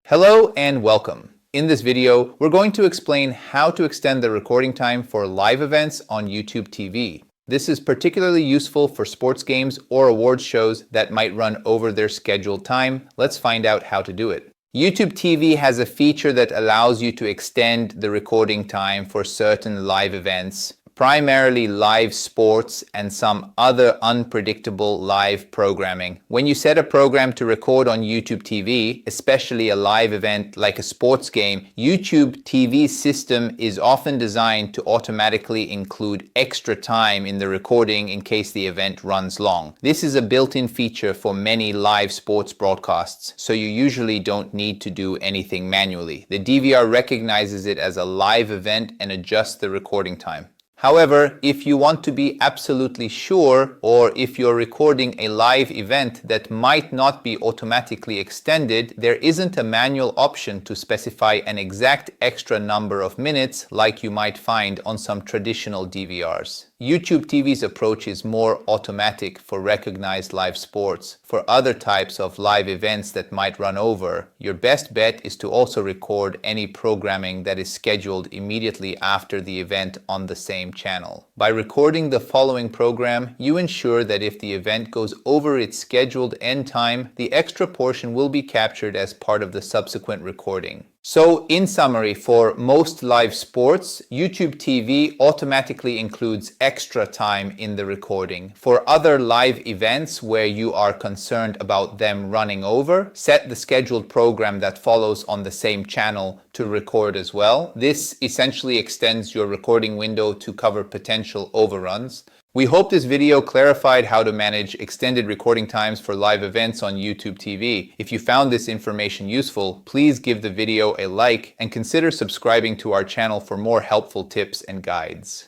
Hello and welcome. In this video, we're going to explain how to extend the recording time for live events on YouTube TV. This is particularly useful for sports games or awards shows that might run over their scheduled time. Let's find out how to do it. YouTube TV has a feature that allows you to extend the recording time for certain live events, primarily live sports and some other unpredictable live programming. When you set a program to record on YouTube TV, especially a live event like a sports game, YouTube TV's system is often designed to automatically include extra time in the recording in case the event runs long. This is a built-in feature for many live sports broadcasts, so you usually don't need to do anything manually. The DVR recognizes it as a live event and adjusts the recording time. However, if you want to be absolutely sure, or if you're recording a live event that might not be automatically extended, there isn't a manual option to specify an exact extra number of minutes like you might find on some traditional DVRs. YouTube TV's approach is more automatic for recognized live sports. For other types of live events that might run over, your best bet is to also record any programming that is scheduled immediately after the event on the same channel. By recording the following program, you ensure that if the event goes over its scheduled end time, the extra portion will be captured as part of the subsequent recording. So, in summary, for most live sports, YouTube TV automatically includes extra time in the recording. For other live events where you are concerned about them running over, set the scheduled program that follows on the same channel to record as well. This essentially extends your recording window to cover potential overruns. We hope this video clarified how to manage extended recording times for live events on YouTube TV. If you found this information useful, please give the video a like and consider subscribing to our channel for more helpful tips and guides.